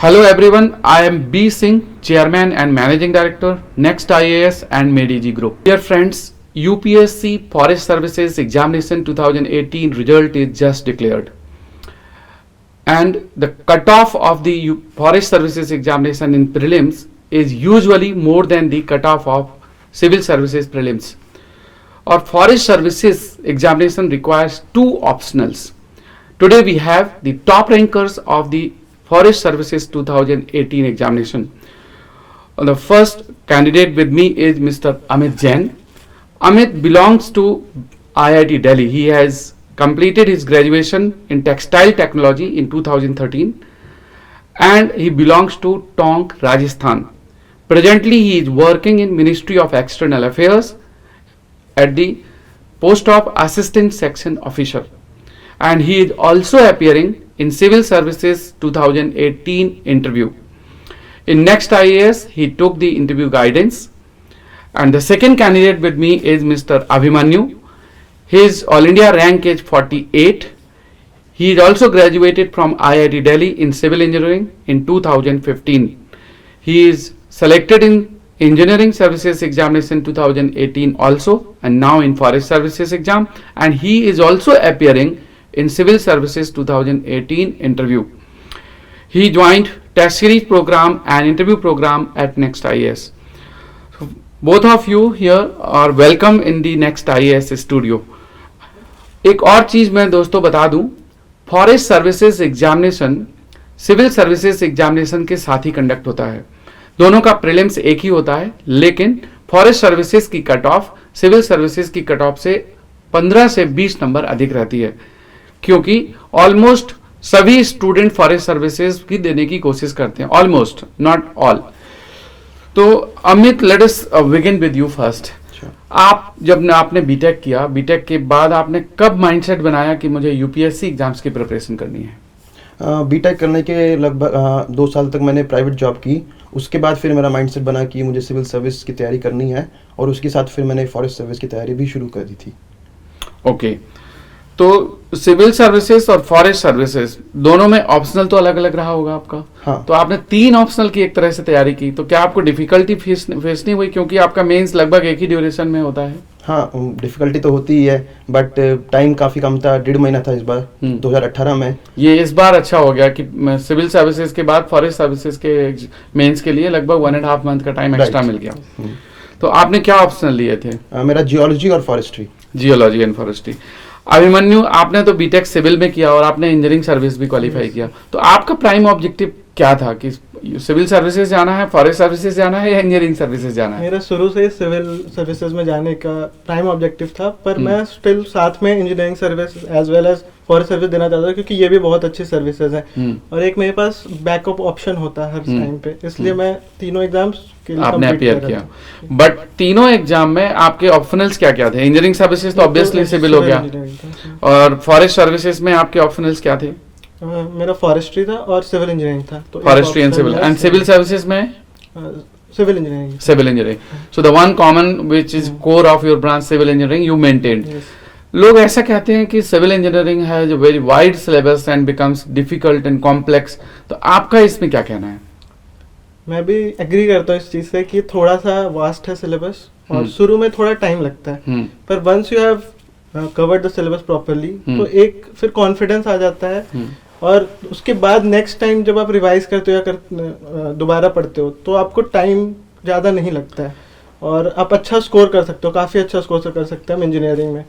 Hello everyone, I am B. Singh, Chairman and Managing Director, Next IAS and MedEG Group. Dear friends, UPSC Forest Services Examination 2018 result is just declared. And the cutoff of the Forest Services Examination in prelims is usually more than the cutoff of Civil Services prelims. Or Forest Services Examination requires two optionals. Today we have the top rankers of the Forest Services 2018 examination. The first candidate with me is Mr. Amit Jain. Amit belongs to IIT Delhi. He has completed his graduation in textile technology in 2013 and he belongs to Tonk, Rajasthan. Presently he is working in Ministry of External Affairs at the post of Assistant Section Officer, and he is also appearing in Civil Services 2018 interview. In Next IAS, he took the interview guidance. And the second candidate with me is Mr. Abhimanyu. His All India rank is 48. He is also graduated from IIT Delhi in Civil Engineering in 2015. He is selected in Engineering Services Examination 2018 also, and now in Forest Services exam, and he is also appearing in Civil Services 2018 interview. He joined test series program and interview program at Next IAS. So both of you here are welcome in the Next IAS studio. एक और चीज मैं दोस्तों बता दूं, forest services examination civil services examination के साथ ही conduct होता है. दोनों का प्रीलिम्स एक ही होता है, लेकिन फॉरेस्ट सर्विसेज की कट ऑफ सिविल सर्विसेज की कट ऑफ से 15 से 20 नंबर अधिक रहती है, क्योंकि ऑलमोस्ट सभी स्टूडेंट फॉरेस्ट सर्विसेज की देने की कोशिश करते हैं, ऑलमोस्ट नॉट ऑल. तो Amit, let us begin with you first. आप जब आपने बीटेक किया, बीटेक के बाद आपने कब माइंडसेट बनाया कि मुझे यूपीएससी एग्जाम्स की प्रिपरेशन करनी है? बीटेक करने के लगभग 2 साल तक मैंने प्राइवेट जॉब की. उसके बाद फिर मेरा माइंडसेट बना कि मुझे सिविल सर्विस की तैयारी करनी है, और उसके साथ फिर मैंने फॉरेस्ट सर्विस की तैयारी भी शुरू कर दी थी. ओके, तो सिविल सर्विसेज और फॉरेस्ट सर्विसेज दोनों में ऑप्शनल तो अलग अलग रहा होगा आपका. हाँ. तो आपने 3 ऑप्शनल की एक तरह से तैयारी की, तो क्या आपको डिफिकल्टी फेस नहीं हुई, क्योंकि आपका मेंस लगभग एक ही ड्यूरेशन में होता है? हाँ, डिफिकल्टी तो होती ही है, बट टाइम काफ़ी कम था, 1.5 महीना था इस बार 2018 में. ये इस बार अच्छा हो गया कि सिविल सर्विसेज के बाद फॉरेस्ट सर्विसेज के मेंस के लिए लगभग 1.5 मंथ का टाइम एक्स्ट्रा मिल गया. तो आपने क्या ऑप्शनल लिए थे? मेरा जियोलॉजी और forestry. Geology and forestry. Abhimanyu, आपने तो बीटेक सिविल में किया और आपने इंजीनियरिंग सर्विस भी क्वालिफाई किया, तो आपका प्राइम ऑब्जेक्टिव क्या था कि सिविल सर्विसेज जाना है, फॉरेस्ट सर्विसेज जाना है या इंजीनियरिंग सर्विसेज जाना है? मेरा शुरू से सिविल सर्विसेज में जाने का प्राइम ऑब्जेक्टिव था, पर मैं स्टिल साथ में engineering service as well as forest service देना चाहता था, क्योंकि ये भी बहुत अच्छी सर्विसेज हैं और एक मेरे पास बैकअप ऑप्शन होता है हर टाइम पे, इसलिए मैं तीनों एग्जाम्स आपने अपियर किया. बट तीनों एग्जाम में आपके ऑप्शनल्स क्या क्या थे? इंजीनियरिंग सर्विसेज तो ऑब्वियसली सिविल हो गया, और फॉरेस्ट सर्विसेज में आपके ऑप्शनल्स क्या थे? मेरा फॉरेस्ट्री था और सिविल इंजीनियरिंग था. तो forestry and civil. And civil services में civil engineering. Civil engineering. So the one common which is core of your branch civil engineering you maintained. लोग ऐसा कहते हैं कि civil engineering has a very wide syllabus and becomes difficult and complex, तो आपका इसमें क्या कहना है? मैं भी एग्री करता हूँ इस चीज से कि थोड़ा सा वास्ट है सिलेबस और शुरू में थोड़ा टाइम लगता है, पर once you have covered the syllabus properly तो एक फिर कॉन्फिडेंस आ जाता है, और उसके बाद नेक्स्ट टाइम जब आप रिवाइज करते हो या दोबारा पढ़ते हो तो आपको टाइम ज़्यादा नहीं लगता है और आप अच्छा स्कोर कर सकते हो, काफ़ी अच्छा स्कोर कर सकते हैं हम इंजीनियरिंग में.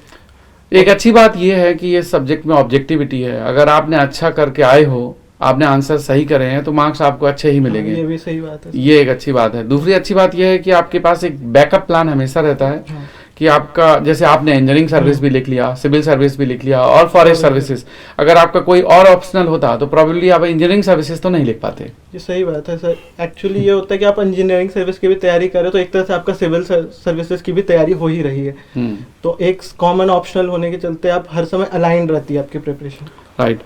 एक अच्छी बात यह है कि ये सब्जेक्ट में ऑब्जेक्टिविटी है. अगर आपने अच्छा करके आए हो, आपने आंसर सही करे हैं, तो मार्क्स आपको अच्छे ही मिलेंगे. ये भी सही बात है. ये एक अच्छी बात है. दूसरी अच्छी बात यह है कि आपके पास एक बैकअप प्लान हमेशा रहता है कि आपका, जैसे आपने इंजीनियरिंग सर्विस भी लिख लिया, सिविल सर्विस भी लिख लिया और फॉरेस्ट सर्विसेज, अगर आपका कोई और ऑप्शनल होता तो प्रोबेबली आप इंजीनियरिंग सर्विसेज तो नहीं लिख पाते. ये सही बात है सर. एक्चुअली ये होता है कि आप इंजीनियरिंग सर्विस की भी तैयारी कर रहे हो तो एक तरह से आपका सिविल सर्विसेज की भी तैयारी हो ही रही है, तो एक कॉमन ऑप्शनल होने के चलते आप हर समय अलाइन रहती है आपकी प्रिपरेशन. राइट.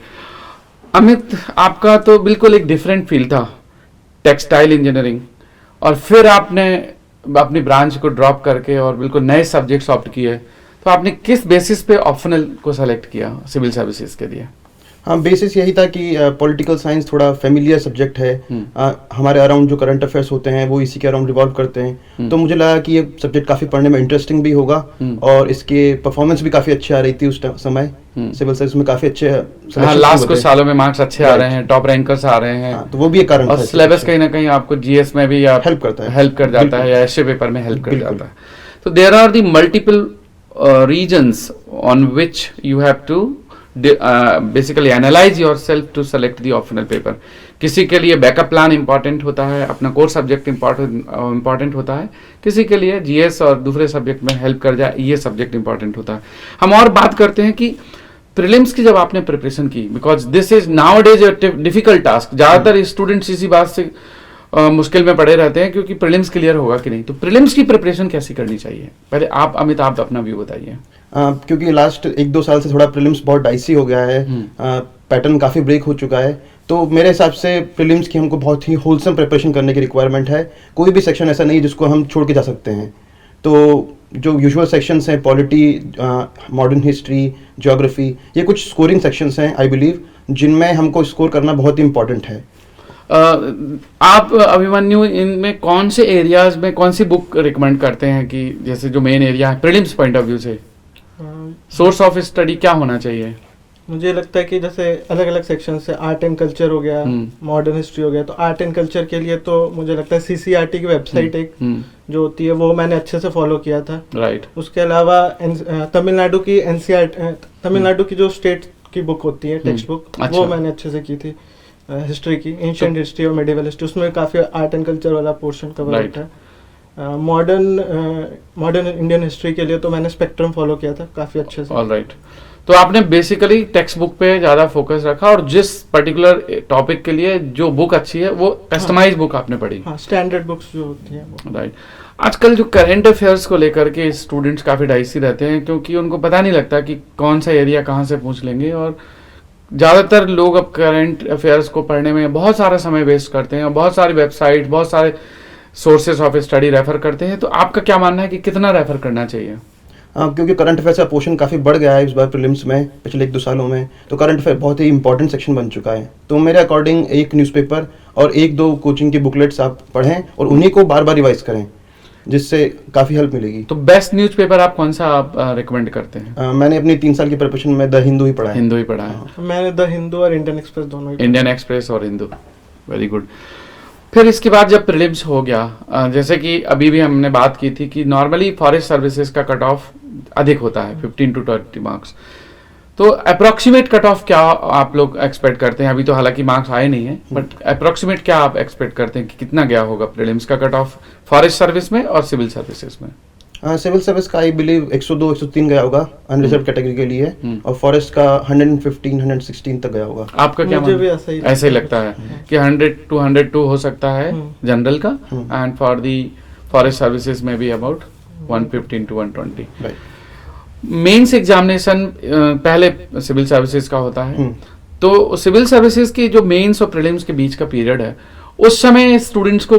अमित, आपका तो बिल्कुल एक डिफरेंट फील्ड था, टेक्सटाइल इंजीनियरिंग, और फिर आपने अपनी ब्रांच को ड्रॉप करके और बिल्कुल नए सब्जेक्ट्स ऑप्ट किए, तो आपने किस बेसिस पे ऑप्शनल को सेलेक्ट किया सिविल सर्विसेज के लिए? हाँ, बेसिस यही था कि पॉलिटिकल साइंस थोड़ा फेमिलियर सब्जेक्ट है। हमारे अराउंड जो करंट अफेयर्स होते हैं वो इसी के अराउंड रिवॉल्व करते हैं, तो मुझे लगा कि ये सब्जेक्ट काफ़ी पढ़ने में इंटरेस्टिंग भी होगा और इसके परफॉर्मेंस भी काफ़ी अच्छे आ रही थी उस समय। सिविल सर्विस में काफ़ी अच्छे लास्ट कुछ सालों में मार्क्स अच्छे आ रहे हैं, टॉप रैंकर्स आ रहे हैं, तो वो भी एक कारण और सिलेबस कहीं ना कहीं आपको जीएस में भी हेल्प कर जाता है या एसए पेपर में हेल्प कर जाता है। तो there are the multiple reasons on which you have to basically analyse yourself to select the optional paper. किसी के लिए बैकअप प्लान इंपॉर्टेंट होता है, अपना कोर सब्जेक्ट इंपॉर्टेंट होता है, किसी के लिए जीएस और दूसरे सब्जेक्ट में हेल्प कर जाए ये सब्जेक्ट इंपॉर्टेंट होता है। हम और बात करते हैं कि प्रीलिम्स की जब आपने प्रिपरेशन की, because this is now days difficult task, ज्यादातर स्टूडेंट्स इसी बात से मुश्किल में पड़े रहते हैं क्योंकि प्रीलिम्स क्लियर होगा कि नहीं। तो प्रीलिम्स की प्रिपरेशन कैसी करनी चाहिए, पहले आप अमित आप अपना व्यू बताइए। क्योंकि लास्ट 1-2 साल से थोड़ा प्रीलिम्स बहुत डाइसी हो गया है, पैटर्न काफ़ी ब्रेक हो चुका है, तो मेरे हिसाब से प्रीलिम्स की हमको बहुत ही होलसम प्रिपरेशन करने की रिक्वायरमेंट है। कोई भी सेक्शन ऐसा नहीं है जिसको हम छोड़ के जा सकते हैं। तो जो यूजुअल सेक्शंस हैं, पॉलिटी, मॉडर्न हिस्ट्री, ज्योग्राफी, ये कुछ स्कोरिंग सेक्शंस हैं आई बिलीव, जिनमें हमको स्कोर करना बहुत ही इंपॉर्टेंट है। आप अभिमन्यु इनमें कौन से एरियाज में कौन सी बुक रिकमेंड करते हैं कि जैसे जो मेन एरिया है प्रीलिम्स पॉइंट ऑफ व्यू से, सोर्स ऑफ स्टडी क्या होना चाहिए? मुझे लगता है कि जैसे अलग अलग सेक्शन से आर्ट एंड कल्चर हो गया, मॉडर्न हिस्ट्री हो गया, तो आर्ट एंड कल्चर के लिए तो मुझे लगता है सीसीआरटी की वेबसाइट एक जो होती है वो मैंने अच्छे से फॉलो किया था। राइट। उसके अलावा तमिलनाडु की एनसीईआरटी, तमिलनाडु की जो स्टेट की बुक होती है टेक्स्ट बुक, अच्छा। वो मैंने अच्छे से की थी, हिस्ट्री की, एंशिएंट हिस्ट्री और मेडिवल हिस्ट्री, उसमें काफ़ी आर्ट एंड कल्चर वाला पोर्शन कवर होता है। मॉडर्न इंडियन हिस्ट्री के लिए तो मैंने स्पेक्ट्रम फॉलो किया था काफ़ी अच्छे से। ऑलराइट। तो आपने बेसिकली टेक्स्ट बुक पे ज़्यादा फोकस रखा और जिस पर्टिकुलर टॉपिक के लिए जो बुक अच्छी है वो कस्टमाइज बुक आपने पढ़ी। हाँ, स्टैंडर्ड बुक्स जो होती हैं वो। राइट। आजकल जो करंट अफेयर्स को लेकर के स्टूडेंट्स काफ़ी डाइसी रहते हैं क्योंकि उनको पता नहीं लगता कि कौन सा एरिया कहाँ से पूछ लेंगे, और ज़्यादातर लोग अब करंट अफेयर्स को पढ़ने में बहुत सारा समय वेस्ट करते हैं और बहुत सारी वेबसाइट, बहुत सारे सोर्सेज ऑफ स्टडी रेफर करते हैं। तो आपका क्या मानना है कि कितना रेफर करना चाहिए? क्योंकि करंट अफेयर्स का पोर्शन काफ़ी बढ़ गया है इस बार प्रीलिम्स में पिछले 1-2 सालों में, तो करंट अफेयर बहुत ही इंपॉर्टेंट सेक्शन बन चुका है। तो मेरे अकॉर्डिंग एक न्यूज़पेपर और 1-2 कोचिंग की बुकलेट्स आप पढ़ें और उन्हीं को बार बार रिवाइज करें, जिससे काफ़ी हेल्प मिलेगी। तो बेस्ट न्यूज़पेपर आप कौन सा आप रिकमेंड करते हैं? मैंने अपनी 3 साल की प्रिपरेशन में द हिंदू ही पढ़ा है। हिंदू ही पढ़ा है। मैंने द हिंदू और इंडियन एक्सप्रेस दोनों ही। इंडियन एक्सप्रेस और हिंदू, वेरी गुड। फिर इसके बाद जब प्रीलिम्स हो गया, जैसे कि अभी भी हमने बात की थी कि नॉर्मली फॉरेस्ट सर्विसेज का कट ऑफ अधिक होता है 15 to 20 मार्क्स, तो अप्रोक्सीमेट कट ऑफ क्या आप लोग एक्सपेक्ट करते हैं? अभी तो हालांकि मार्क्स आए नहीं है, बट अप्रोक्सीमेट क्या आप एक्सपेक्ट करते हैं कि कितना गया होगा प्रीलिम्स का कट ऑफ फॉरेस्ट सर्विस में और सिविल सर्विसेज में? सिविल सर्विस का आई बिलीव 102-103 गया होगा अनरिजर्व कैटेगरी के लिए, और फॉरेस्ट का 115-116 तक गया होगा। आपका क्या मुझे भी ऐसा ही लगता है कि 100 to 102 हो सकता है जनरल का, and for the forest services में भी अबाउट 115 to 120। मेंस एग्जामिनेशन पहले सिविल सर्विसेज का होता है, तो सिविल सर्विसेज की जो मेंस और प्रीलिम्स के बीच का पीरियड है उस समय स्टूडेंट्स को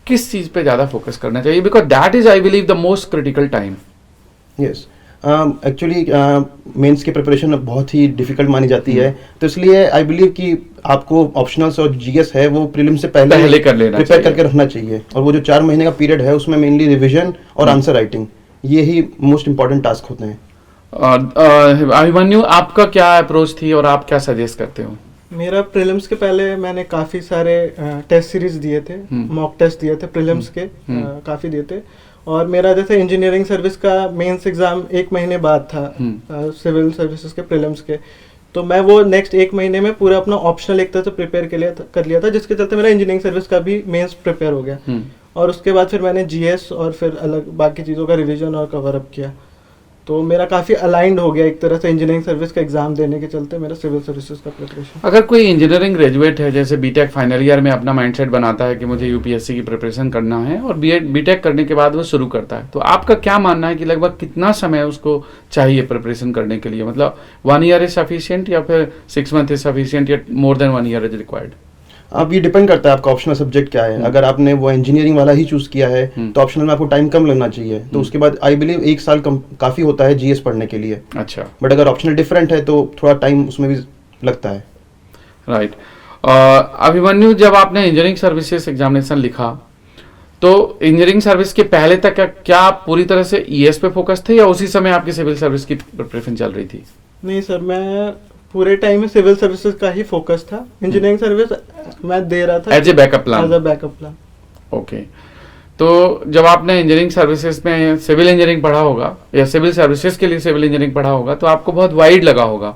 किस चीज पे ज्यादा फोकस करना चाहिए? Because that is I believe the most critical time. Yes, actually mains की प्रिपरेशन बहुत ही डिफिकल्ट मानी जाती है, तो इसलिए आई बिलीव कि आपको ऑप्शनल्स और जीएस है वो प्रीलिम से पहले कर लेना, प्रिपेयर करके रखना चाहिए। और वो जो 4 महीने का पीरियड है उसमें मेनली रिविजन और आंसर राइटिंग, ये ही मोस्ट इंपॉर्टेंट टास्क होते हैं। अभिमन्यु, आपका क्या अप्रोच थी और आप क्या सजेस्ट करते हो? मेरा प्रीलिम्स के पहले मैंने काफ़ी सारे टेस्ट सीरीज दिए थे, मॉक टेस्ट दिए थे प्रीलिम्स के, काफ़ी दिए थे। और मेरा जैसे इंजीनियरिंग सर्विस का मेंस एग्ज़ाम 1 महीने बाद था सिविल सर्विसेज के प्रीलिम्स के, तो मैं वो नेक्स्ट 1 महीने में पूरा अपना ऑप्शनल एक तरह से प्रिपेयर कर लिया था, जिसके चलते मेरा इंजीनियरिंग सर्विस का भी मेंस प्रिपेयर हो गया। और उसके बाद फिर मैंने जीएस और फिर अलग बाकी चीज़ों का रिविजन और कवर अप किया, तो मेरा काफ़ी अलाइंड हो गया एक तरह से इंजीनियरिंग सर्विस का एग्जाम देने के चलते मेरा सिविल सर्विसेज का प्रिपरेशन। अगर कोई इंजीनियरिंग ग्रेजुएट है, जैसे बीटेक फाइनल ईयर में अपना माइंडसेट बनाता है कि मुझे यूपीएससी की प्रिपरेशन करना है और बीटेक करने के बाद वो शुरू करता है, तो आपका क्या मानना है कि लगभग कितना समय उसको चाहिए प्रिपरेशन करने के लिए? मतलब 1 year इज सफिशिएंट या फिर 6 months इज सफिशिएंट या more than 1 year is required? अब ये डिपेंड करता है आपका ऑप्शनल सब्जेक्ट क्या है। अगर आपने वो इंजीनियरिंग वाला ही चूज किया है तो ऑप्शनल में आपको टाइम कम लगना चाहिए, तो उसके बाद आई बिलीव 1 साल काफी होता है जीएस पढ़ने के लिए। अच्छा, बट अगर ऑप्शनल डिफरेंट है तो थोड़ा टाइम उसमें भी लगता है। राइट। अभिमन्यु, जब आपने इंजीनियरिंग सर्विसेज एग्जामिनेशन लिखा तो इंजीनियरिंग सर्विस के पहले तक क्या आप पूरी तरह से ईएस पे फोकस थे या उसी समय आपकी सिविल सर्विस की प्रिपरेशन चल रही थी? नहीं सर, मैं पूरे टाइम में सिविल सर्विसेज का ही फोकस था। इंजीनियरिंग सर्विस मैं दे रहा था as a backup plan. As a backup plan. Okay. तो जब आपने इंजीनियरिंग सर्विसेज में सिविल इंजीनियरिंग पढ़ा होगा या सिविल सर्विसेज के लिए सिविल इंजीनियरिंग पढ़ा होगा तो आपको बहुत वाइड लगा होगा,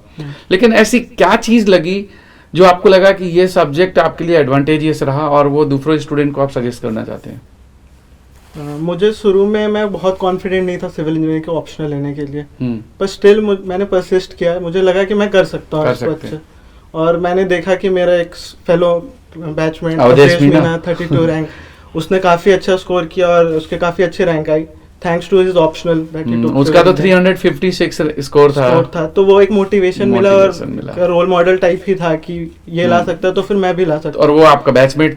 लेकिन ऐसी क्या चीज लगी जो आपको लगा कि ये सब्जेक्ट आपके लिए एडवांटेजियस रहा और वो दूसरे स्टूडेंट को आप सजेस्ट करना चाहते हैं? मुझे शुरू में मैं बहुत कॉन्फिडेंट नहीं था सिविल इंजीनियरिंग के ऑप्शनल लेने के लिए, पर स्टिल मैंने परसिस्ट किया। मुझे लगा कि मैं कर सकता हूँ इसको अच्छे, और मैंने देखा कि मेरा एक fellow batchmate Awadhesh Meena 32 rank, उसने काफी अच्छा स्कोर किया और उसके काफी अच्छे रैंक आई thanks to his optional that he took. उसका तो 356 स्कोर था, तो वो एक मोटिवेशन मिला और रोल मॉडल टाइप ही था कि ये ला सकता तो फिर मैं भी ला सकता। और वो आपका बैचमेट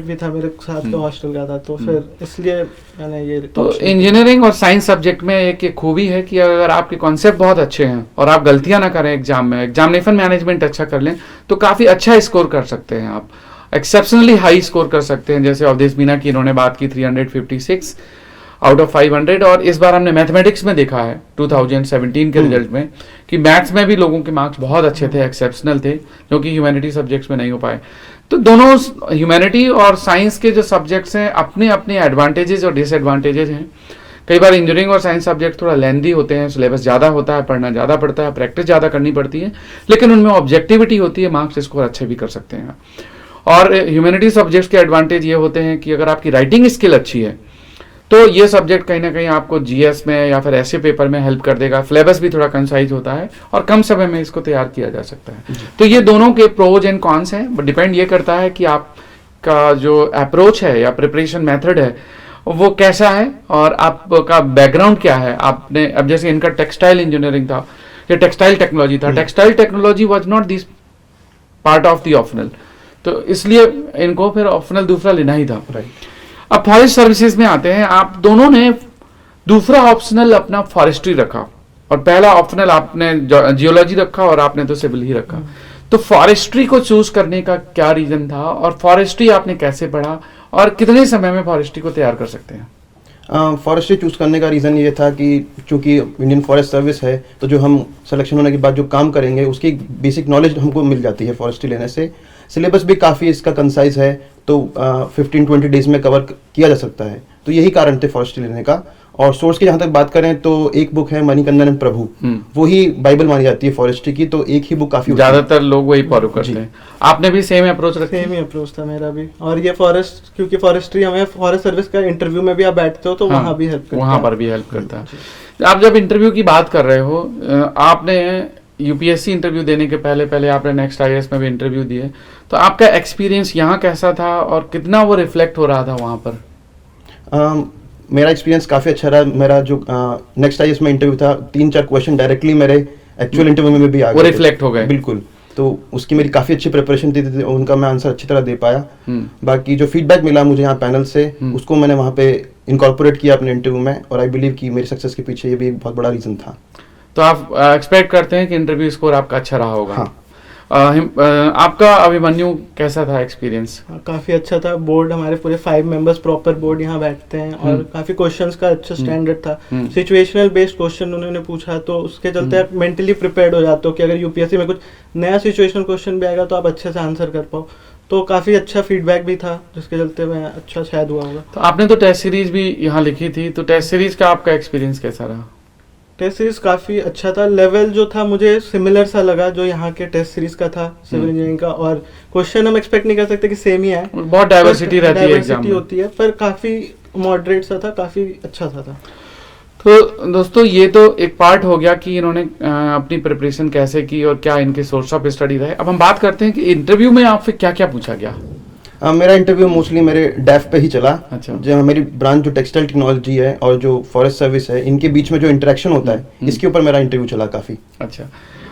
भी था मेरे साथ का, हॉस्टल का था, तो फिर इसलिए मैंने ये। तो इंजीनियरिंग और साइंस सब्जेक्ट में एक खूबी है कि अगर आपके कॉन्सेप्ट बहुत अच्छे हैं और आप गलतियां ना करें एग्जाम में, एग्जामिनेशन मैनेजमेंट अच्छा कर लें तो काफी अच्छा स्कोर कर सकते हैं आप, एक्सेप्शनली हाई स्कोर कर सकते हैं। जैसे अवधेश मीना की इन्होंने बात की 356 आउट ऑफ 500, और इस बार हमने मैथमेटिक्स में देखा है 2017 के रिजल्ट में कि मैथ्स में भी लोगों के मार्क्स बहुत अच्छे थे, एक्सेप्शनल थे, जो कि ह्यूमैनिटी सब्जेक्ट्स में नहीं हो पाए। तो दोनों ह्यूमैनिटी और साइंस के जो सब्जेक्ट्स हैं अपने अपने एडवांटेजेस और डिसएडवांटेजेस हैं। कई बार इंजीनियरिंग और साइंस सब्जेक्ट थोड़ा लेंदी होते हैं, सिलेबस ज़्यादा होता है, पढ़ना ज़्यादा पड़ता है, प्रैक्टिस ज़्यादा करनी पड़ती है, लेकिन उनमें ऑब्जेक्टिविटी होती है, मार्क्स स्कोर अच्छे भी कर सकते हैं। और ह्यूमैनिटी सब्जेक्ट्स के एडवांटेज ये होते हैं कि अगर आपकी राइटिंग स्किल अच्छी है तो ये सब्जेक्ट कहीं ना कहीं आपको जीएस में या फिर ऐसे पेपर में हेल्प कर देगा। सिलेबस भी थोड़ा कंसाइज होता है और कम समय में इसको तैयार किया जा सकता है। तो ये दोनों के प्रोज एंड कॉन्स हैं, बट डिपेंड ये करता है कि आपका जो अप्रोच है या प्रिपरेशन मेथड है वो कैसा है और आपका बैकग्राउंड क्या है। आपने अब जैसे इनका टेक्सटाइल इंजीनियरिंग था या टेक्सटाइल टेक्नोलॉजी था, textile technology was not this part of the optional, तो इसलिए इनको फिर ऑप्शनल दूसरा लेना ही था। राइट। अब फॉरेस्ट सर्विसेज में आते हैं, आप दोनों ने दूसरा ऑप्शनल अपना फॉरेस्ट्री रखा और पहला ऑप्शनल आपने जियोलॉजी रखा और आपने तो सिविल ही रखा। तो फॉरेस्ट्री को चूज करने का क्या रीजन था और फॉरेस्ट्री आपने कैसे पढ़ा और कितने समय में फॉरेस्ट्री को तैयार कर सकते हैं? फॉरेस्ट्री चूज करने का रीज़न ये था कि चूंकि इंडियन फॉरेस्ट सर्विस है तो जो हम सिलेक्शन होने के बाद जो काम करेंगे उसकी बेसिक नॉलेज हमको मिल जाती है फॉरेस्ट्री लेने से। सिलेबस भी काफ़ी इसका कंसाइज है, तो 15-20 डेज में कवर किया जा सकता है, तो यही कारण थे फॉरेस्ट्री लेने का। और सोर्स की जहाँ तक बात करें तो एक बुक है मणिकंदन एंड प्रभु, वो ही बाइबल मानी जाती है फॉरेस्ट्री की, तो एक ही बुक काफ़ी, ज़्यादातर लोग वही फॉलो करते हैं। आपने भी सेम अप्रोच रखा? सेम ही अप्रोच था मेरा भी। और ये फॉरेस्ट, क्योंकि फॉरेस्ट्री हमें फॉरेस्ट सर्विस का इंटरव्यू में भी आप बैठते हो तो वहाँ भी हेल्प करता है, वहाँ पर भी हेल्प करता है। आप जब इंटरव्यू की बात कर रहे हो, आपने यूपीएससी इंटरव्यू देने के पहले आपने नेक्स्ट आईएएस में भी इंटरव्यू दिए, तो आपका एक्सपीरियंस यहाँ कैसा था और कितना वो रिफ्लेक्ट हो रहा था वहाँ पर? मेरा एक्सपीरियंस काफ़ी अच्छा रहा। मेरा जो नेक्स्ट आईएएस में इंटरव्यू था, 3-4 क्वेश्चन डायरेक्टली मेरे एक्चुअल इंटरव्यू में भी आ गए, वो रिफ्लेक्ट हो गए। बिल्कुल, तो उसकी मेरी काफ़ी अच्छी प्रिपरेशन थी, उनका मैं आंसर अच्छी तरह दे पाया। बाकी जो फीडबैक मिला मुझे यहाँ पैनल से, उसको मैंने वहाँ पे इनकॉर्पोरेट किया अपने इंटरव्यू में, और आई बिलीव कि मेरी सक्सेस के पीछे ये भी एक बहुत बड़ा रीज़न था। तो आप एक्सपेक्ट करते हैं कि इंटरव्यू स्कोर आपका अच्छा रहा होगा? हाँ। आपका अभिमन्यु कैसा था एक्सपीरियंस? काफ़ी अच्छा था। बोर्ड हमारे पूरे 5 मेंबर्स प्रॉपर बोर्ड यहाँ बैठते हैं और काफ़ी क्वेश्चंस का अच्छा स्टैंडर्ड था। सिचुएशनल बेस्ड क्वेश्चन उन्होंने पूछा, तो उसके चलते आप मेंटली प्रिपेयर्ड हो जाते हो कि अगर यूपीएससी में कुछ नया सिचुएशनल क्वेश्चन भी आएगा तो आप अच्छे से आंसर कर पाओ। तो काफ़ी अच्छा फीडबैक भी था, जिसके चलते मैं अच्छा शायद हुआ होगा। तो आपने तो टेस्ट सीरीज भी यहाँ लिखी थी, तो टेस्ट सीरीज का आपका एक्सपीरियंस कैसा रहा? टेस्ट सीरीज काफ़ी अच्छा था। लेवल जो था मुझे सिमिलर सा लगा जो यहाँ के टेस्ट सीरीज का था सिविल इंजीनियरिंग का, और क्वेश्चन हम एक्सपेक्ट नहीं कर सकते कि सेम ही आए, बहुत डाइवर्सिटी रहती है एग्जाम में, होती है, पर काफ़ी मॉडरेट सा था, काफ़ी अच्छा सा था। तो दोस्तों ये तो एक पार्ट हो गया कि इन्होंने अपनी प्रिपरेशन कैसे की और क्या इनके सोर्स ऑफ स्टडी रहे। अब हम बात करते हैं कि इंटरव्यू में आपसे क्या क्या पूछा गया? मेरा इंटरव्यू मोस्टली मेरे डेफ पे ही चला। अच्छा। जो मेरी ब्रांच जो टेक्सटाइल टेक्नोलॉजी है और जो फॉरेस्ट सर्विस है, इनके बीच में जो इंटरेक्शन होता है, इसके ऊपर मेरा इंटरव्यू चला काफ़ी। अच्छा।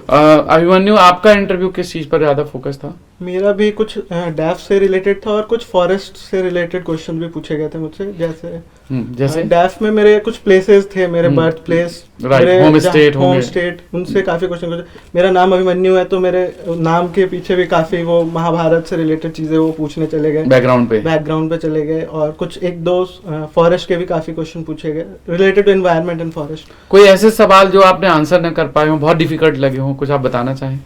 अभिमन्यु, आपका इंटरव्यू किस चीज पर ज्यादा फोकस था? मेरा भी कुछ डैफ से रिलेटेड था और कुछ फॉरेस्ट से रिलेटेड क्वेश्चन भी पूछे गए थे मुझसे, जैसे डैफ में मेरे कुछ प्लेसेस थे, मेरे बर्थ प्लेस, होम स्टेट, उनसे काफी क्वेश्चन। मेरा नाम अभिमन्यु है तो मेरे नाम के पीछे भी काफी वो महाभारत से रिलेटेड चीजें वो पूछने चले गए, बैकग्राउंड पे चले गए। और कुछ एक दो फॉरेस्ट के भी काफी क्वेश्चन पूछे गए related to environment and forest. कोई ऐसे सवाल जो आपने आंसर न कर पाए हो, बहुत डिफिकल्ट लगे हो, कुछ आप बताना चाहें?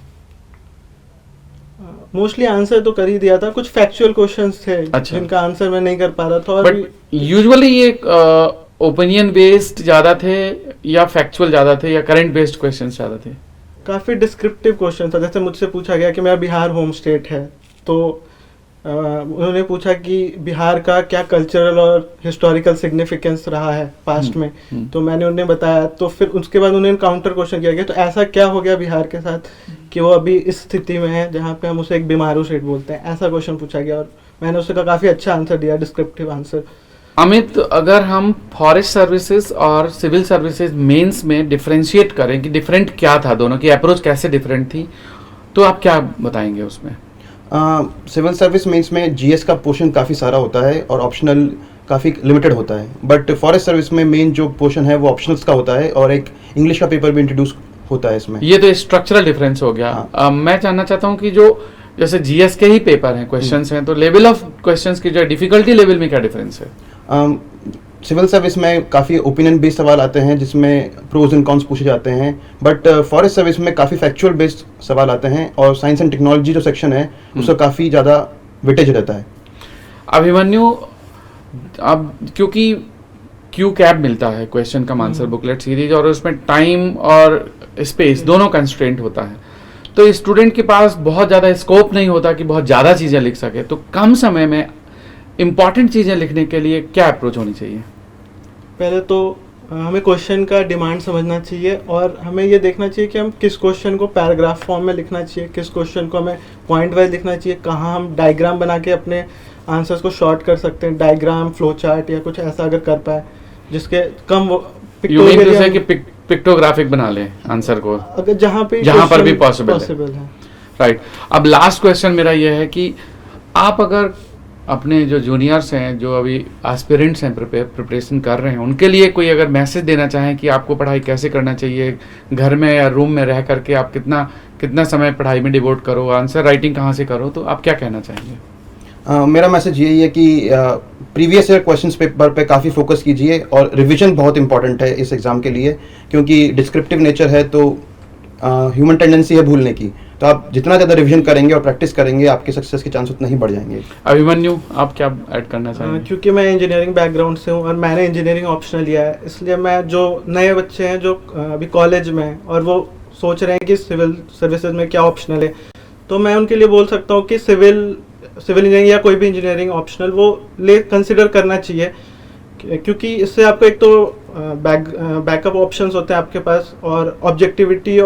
मोस्टली आंसर तो कर ही दिया था, कुछ फैक्चुअल क्वेश्चंस थे जिनका आंसर मैं नहीं कर पा रहा था। और यूजुअली ये ओपिनियन बेस्ड ज्यादा थे या फैक्चुअल ज्यादा थे या करंट बेस्ड क्वेश्चंस ज्यादा थे? काफी डिस्क्रिप्टिव क्वेश्चन था। जैसे मुझसे पूछा गया कि मेरा बिहार होम स्टेट है, तो उन्होंने पूछा कि बिहार का क्या कल्चरल और हिस्टोरिकल सिग्निफिकेंस रहा है पास्ट में, तो मैंने उन्हें बताया। तो फिर उसके बाद उन्हें काउंटर क्वेश्चन किया गया, तो ऐसा क्या हो गया बिहार के साथ कि वो अभी इस स्थिति में है जहाँ पे हम उसे एक बीमारू स्टेट बोलते हैं, ऐसा क्वेश्चन पूछा गया। और मैंने उसका काफी अच्छा आंसर दिया, डिस्क्रिप्टिव आंसर। अमित, अगर हम फॉरेस्ट सर्विसेज और सिविल सर्विसेज मेंस में डिफरेंशिएट करें कि डिफरेंट क्या था, दोनों की अप्रोच कैसे डिफरेंट थी, तो आप क्या बताएंगे उसमें? सिविल सर्विस मेंस में जीएस का पोर्शन काफ़ी सारा होता है और ऑप्शनल काफ़ी लिमिटेड होता है, बट फॉरेस्ट सर्विस में मेन जो पोर्शन है वो ऑप्शनल्स का होता है और एक इंग्लिश का पेपर भी इंट्रोड्यूस होता है इसमें। ये तो स्ट्रक्चरल डिफरेंस हो गया। हाँ। मैं जानना चाहता हूँ कि जो जैसे जीएस के ही पेपर हैं, क्वेश्चंस हैं, तो लेवल ऑफ क्वेश्चंस की जो डिफिकल्टी लेवल में क्या डिफरेंस है? सिविल सर्विस में काफ़ी ओपिनियन बेस्ड सवाल आते हैं जिसमें प्रोज एंड कॉन्स पूछे जाते हैं, बट फॉरेस्ट सर्विस में काफ़ी फैक्चुअल बेस्ड सवाल आते हैं और साइंस एंड टेक्नोलॉजी जो सेक्शन है उसका काफ़ी ज़्यादा वेटेज रहता है। अभिमन्यु, अब क्योंकि क्यू कैब मिलता है क्वेश्चन का आंसर बुकलेट सीरीज और उसमें टाइम और स्पेस दोनों कंस्ट्रेंट होता है, तो स्टूडेंट के पास बहुत ज़्यादा स्कोप नहीं होता कि बहुत ज़्यादा चीज़ें लिख सके, तो कम समय में इम्पॉर्टेंट चीज़ें लिखने के लिए क्या अप्रोच होनी चाहिए? पहले तो हमें क्वेश्चन का डिमांड समझना चाहिए और हमें ये देखना चाहिए कि हम किस क्वेश्चन को पैराग्राफ फॉर्म में लिखना चाहिए, किस क्वेश्चन को हमें पॉइंट वाइज लिखना चाहिए, कहाँ हम डायग्राम बना के अपने आंसर्स को शॉर्ट कर सकते हैं, डायग्राम, फ्लो चार्ट या कुछ ऐसा अगर कर पाए जिसके कम पिक्टोग्राफिक बना ले आंसर को, अगर जहाँ पर भी पॉसिबल है। राइट। अब लास्ट क्वेश्चन मेरा ये है कि आप अगर अपने जो जूनियर्स हैं, जो अभी एस्पिरेंट्स हैं, प्रिपरेशन कर रहे हैं, उनके लिए कोई अगर मैसेज देना चाहें कि आपको पढ़ाई कैसे करना चाहिए, घर में या रूम में रह करके आप कितना समय पढ़ाई में डिवोट करो, आंसर राइटिंग कहाँ से करो, तो आप क्या कहना चाहेंगे? मेरा मैसेज यही है कि प्रीवियस ईयर क्वेश्चंस पेपर पे काफ़ी फोकस कीजिए और रिवीजन बहुत इंपॉर्टेंट है इस एग्ज़ाम के लिए, क्योंकि डिस्क्रिप्टिव नेचर है तो ह्यूमन टेंडेंसी है भूलने की, तो आप जितना ज़्यादा रिवीजन करेंगे और प्रैक्टिस करेंगे आपके सक्सेस के चांस उतना ही बढ़ जाएंगे। अभिमन्यु, आप क्या ऐड करना चाहेंगे? क्योंकि मैं इंजीनियरिंग बैकग्राउंड से हूँ और मैंने इंजीनियरिंग ऑप्शनल लिया है, इसलिए मैं जो नए बच्चे हैं जो अभी कॉलेज में और वो सोच रहे हैं कि सिविल सर्विसेज में क्या ऑप्शनल है, तो मैं उनके लिए बोल सकता हूँ कि सिविल इंजीनियरिंग या कोई भी इंजीनियरिंग ऑप्शनल वो कंसिडर करना चाहिए, क्योंकि इससे आपको एक तो बैकअप ऑप्शंस होते हैं आपके पास और ऑब्जेक्टिविटी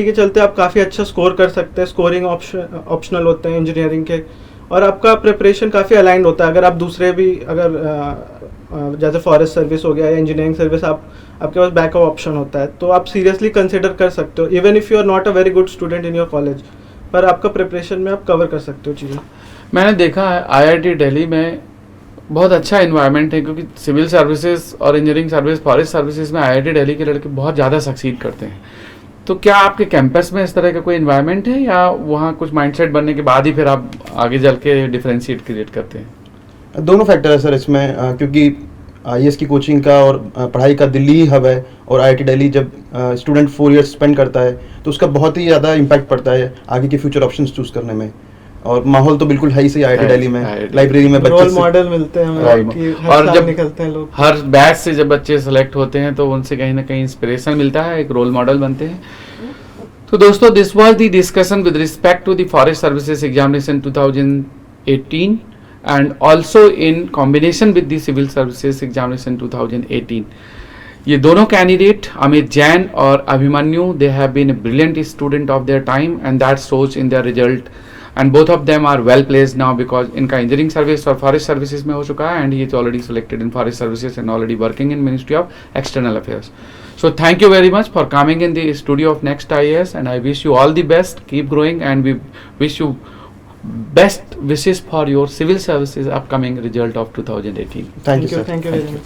के चलते आप काफ़ी अच्छा स्कोर कर सकते हैं। स्कोरिंग ऑप्शनल होते हैं इंजीनियरिंग के और आपका प्रिपरेशन काफ़ी अलाइंड होता है। अगर आप दूसरे भी अगर जैसे फॉरेस्ट सर्विस हो गया या इंजीनियरिंग सर्विस आपके पास बैकअप ऑप्शन होता है, तो आप सीरियसली कंसिडर कर सकते हो even if you are not a very good student in your college, पर आपका प्रिपरेशन में आप कवर कर सकते हो चीज़ें। मैंने देखा है IIT दिल्ली में बहुत अच्छा इन्वायरमेंट है, क्योंकि सिविल सर्विसेज और इंजीनियरिंग सर्विस, फॉरेस्ट सर्विसेज में IIT दिल्ली के लड़के बहुत ज़्यादा सक्सीड करते हैं। तो क्या आपके कैंपस में इस तरह का कोई इन्वायरमेंट है या वहाँ कुछ माइंडसेट बनने के बाद ही फिर आप आगे चल के डिफरेंशिएट क्रिएट करते हैं? दोनों फैक्टर है सर इसमें, क्योंकि IAS की कोचिंग का और पढ़ाई का दिल्ली ही हब है और IIT दिल्ली जब स्टूडेंट 4 इयर्स स्पेंड करता है तो उसका बहुत ही ज़्यादा इम्पैक्ट पड़ता है आगे के फ्यूचर ऑप्शंस चूज करने में। और माहौल तो बिल्कुल है ही सही IIT दिल्ली में, लाइब्रेरी में बच्चे रोल मॉडल मिलते हैं हमें कि हर साल निकलते हैं लोग। हर बैच से जब बच्चे सेलेक्ट होते हैं तो उनसे कहीं ना कहीं इंस्पिरेशन मिलता है, एक रोल मॉडल बनते हैं। तो दोस्तों, this was the discussion with respect to the forest services examination 2018 and also in combination with the civil services examination 2018. ये दोनों कैंडिडेट अमित जैन और Abhimanyu, they have been a brilliant student of their time and that shows in their result. and both of them are well placed now because इनका engineering service और forest services में हो चुका है, and he is already selected in forest services and already working in Ministry of External Affairs. So thank you very much for coming in the studio of Next IAS, and I wish you all the best. Keep growing, and we wish you best wishes for your civil services upcoming result of 2018. Thank you, sir. Thank you very much.